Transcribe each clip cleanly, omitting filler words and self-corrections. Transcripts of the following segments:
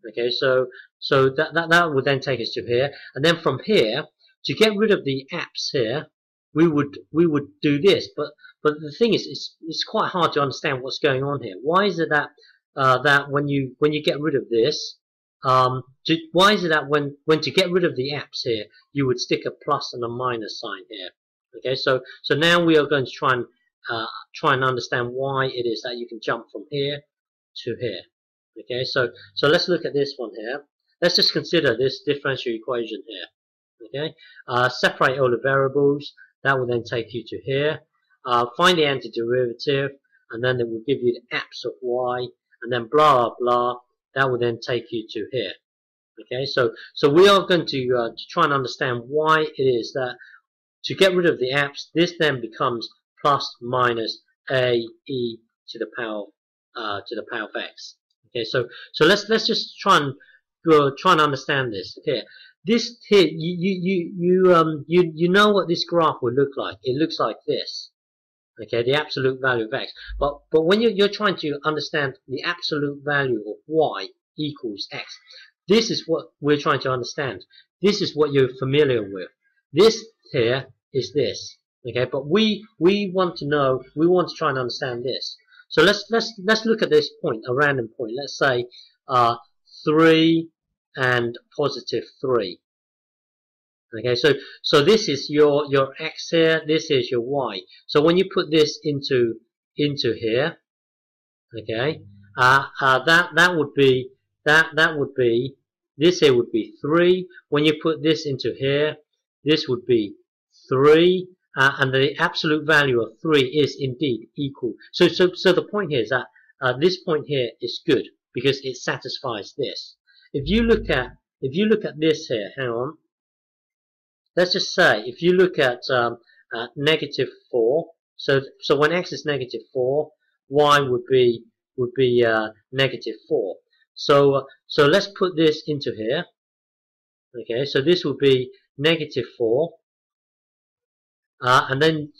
Okay, so that would then take us to here, and then from here, to get rid of the apps here, we would do this. But the thing is, it's quite hard to understand what's going on here. Why is it that that when you get rid of this, why is it that when to get rid of the apps here, you would stick a plus and a minus sign here? Okay, so now we are going to try and understand why it is that you can jump from here to here. Okay, so let's look at this one here. Let's just consider this differential equation here. Okay, separate all the variables. That will then take you to here. Find the antiderivative, and then it will give you the apps of y, and then blah blah blah. That will then take you to here. Okay, so we are going to try and understand why it is that to get rid of the apps, this then becomes plus minus a e to the power of x. Okay, so let's just try and understand this. Okay, this here you know what this graph would look like. It looks like this. Okay, the absolute value of x. But when you're trying to understand the absolute value of y equals x, this is what we're trying to understand. This is what you're familiar with. This here is this. Okay, but we want to know. We want to try and understand this. So let's look at this point, a random point. Let's say 3 and positive 3. Okay, so this is your x here. This is your y. So when you put this into here, okay, that would be this here would be 3. When you put this into here, this would be 3. And the absolute value of 3 is indeed equal. So the point here is that this point here is good because it satisfies this. If you look at this here, hang on. Let's just say if you look at negative 4. So when x is negative 4, y would be negative 4. So let's put this into here. Okay, so this would be negative 4. And then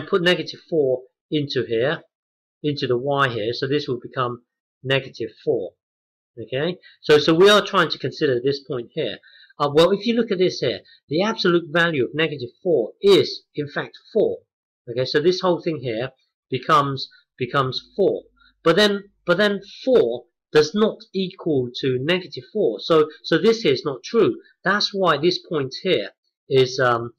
put negative 4 into here, into the y here, so this will become negative 4. Okay, so we are trying to consider this point here. Well, if you look at this here, the absolute value of negative 4 is in fact 4. Okay, so this whole thing here becomes 4. But then 4 does not equal to negative 4. So this here is not true. That's why this point here is not.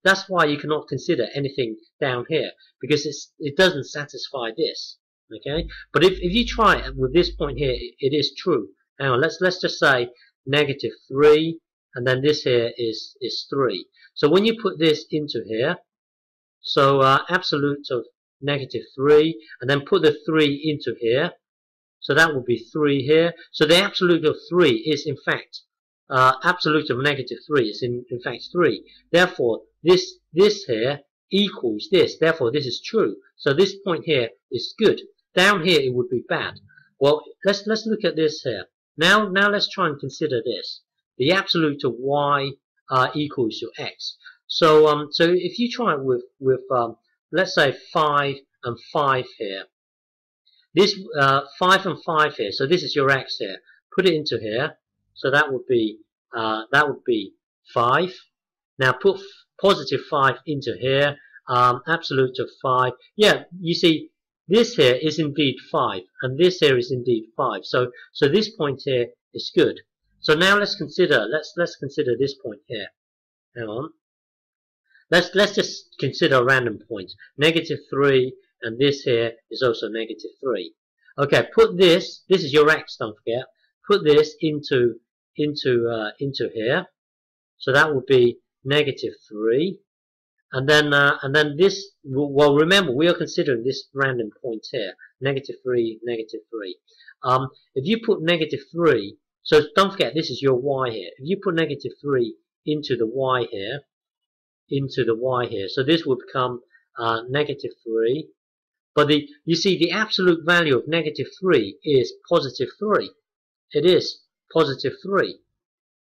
That's why you cannot consider anything down here because it doesn't satisfy this. Okay, but if you try it with this point here, it is true. Hang on, let's just say negative 3, and then this here is 3. So when you put this into here, so absolute of negative 3, and then put the 3 into here. So that would be 3 here. So the absolute of 3 is in fact absolute of negative 3 is in fact 3. Therefore, this here equals this. Therefore, this is true. So this point here is good. Down here it would be bad. Well, let's look at this here. Now let's try and consider this. The absolute of y equals to x. So if you try it with let's say 5 and 5 here. This 5 and 5 here. So this is your x here. Put it into here. So that would be 5. Now put positive 5 into here. Absolute of 5. Yeah, you see this here is indeed 5, and this here is indeed 5. So this point here is good. So now let's consider this point here. Hang on. Let's just consider a random point. Negative 3, and this here is also negative 3. Okay, put this is your x, don't forget. Put this into here. So that would be negative 3. And then this, well, remember, we are considering this random point here. Negative 3, negative 3. If you put negative 3, so don't forget, this is your y here. If you put negative 3 into the y here, so this will become negative 3. But you see, the absolute value of negative 3 is positive 3. It is positive 3.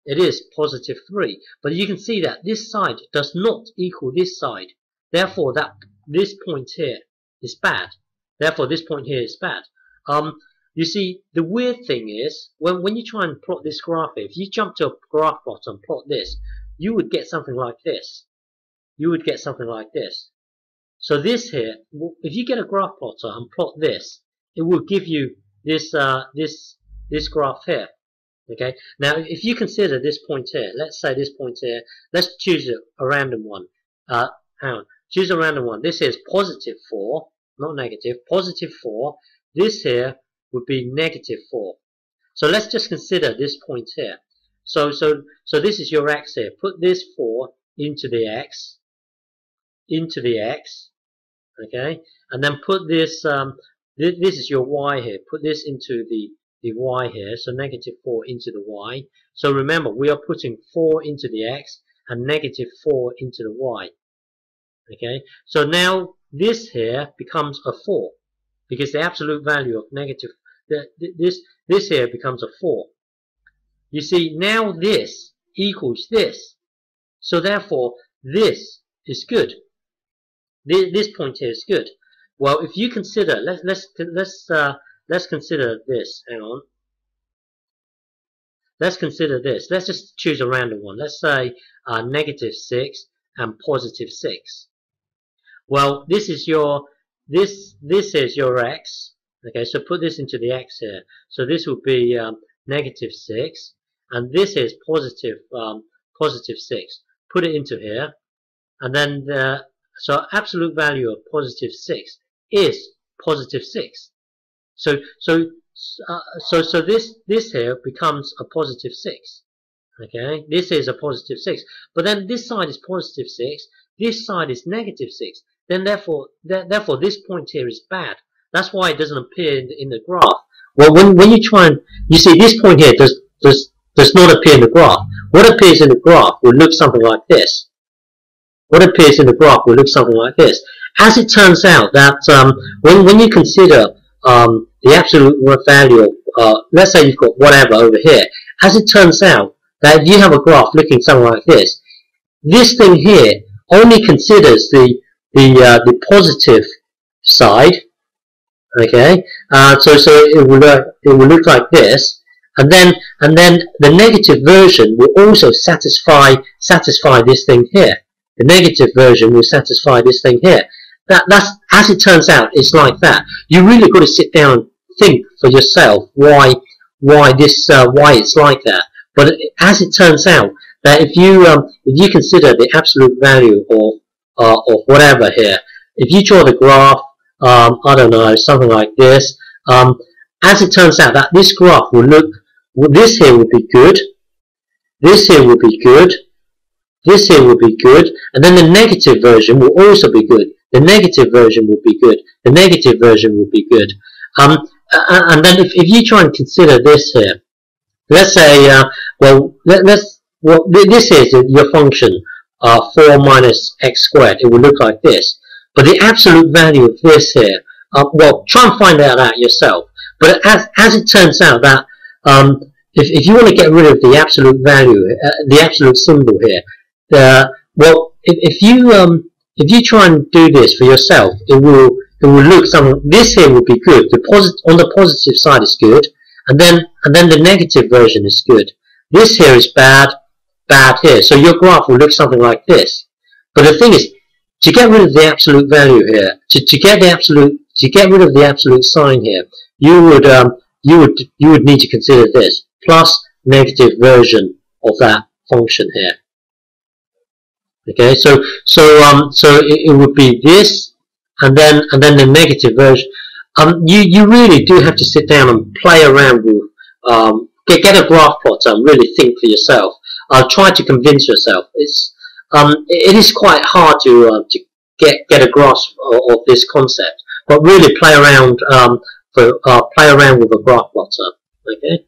It is positive 3. But you can see that this side does not equal this side. Therefore, this point here is bad. Therefore, this point here is bad. You see, the weird thing is, when you try and plot this graph here, if you jump to a graph plot and plot this, you would get something like this. You would get something like this. So this here, if you get a graph plotter and plot this, it will give you this this graph here. Okay. Now, if you consider this point here, let's say this point here, let's choose a random one. Hang on. Choose a random one. This is positive 4, not negative. Positive 4. This here would be negative 4. So let's just consider this point here. So this is your x here. Put this 4 into the x, okay, and then put this. This is your y here. Put this into the y here. So negative 4 into the y. So remember, we are putting 4 into the x and negative 4 into the y. Okay. So now this here becomes a 4 because the absolute value of negative this here becomes a 4. You see, now this equals this. So therefore, this is good. This point here is good. Well, if you consider, let's consider this. Hang on. Let's consider this. Let's just choose a random one. Let's say negative 6 and positive 6. Well, this is your is your x. Okay, so put this into the x here. So this will be negative 6, and this is positive positive 6. Put it into here, and then so absolute value of positive 6 is positive 6. So this here becomes a positive 6. Okay, this is a positive 6. But then this side is positive 6. This side is negative 6. Then therefore this point here is bad. That's why it doesn't appear in the graph. Well, when you try and you see this point here does not appear in the graph. What appears in the graph will look something like this. What appears in the graph will look something like this. As it turns out that when you consider the absolute value of let's say you've got whatever over here, as it turns out that if you have a graph looking something like this thing here only considers the positive side. Okay, so it will look like this, and then the negative version will also satisfy this thing here. The negative version will satisfy this thing here. That's as it turns out, it's like that. You really got to sit down and think for yourself why it's like that. But as it turns out, that if you consider the absolute value of whatever here, if you draw the graph, I don't know, something like this. As it turns out, that this graph will look. This here will be good. This here will be good. This here will be good, and then the negative version will also be good. The negative version will be good. The negative version will be good. And then if you try and consider this here, let's say, this is your function, 4 minus x squared. It will look like this. But the absolute value of this here, well, try and find that out yourself. But as it turns out that if you want to get rid of the absolute value, the absolute symbol here, well, if you try and do this for yourself, it will look something. This here will be good. On the positive side is good, and then the negative version is good. This here is bad here. So your graph will look something like this. But the thing is, to get rid of the absolute value here, to get rid of the absolute sign here, you would need to consider this plus negative version of that function here. Okay, so it would be this, and then the negative version. You really do have to sit down and play around with get a graph plot and really think for yourself. Try to convince yourself. It is quite hard to get a grasp of this concept, but really play around with a graph plotter. Okay.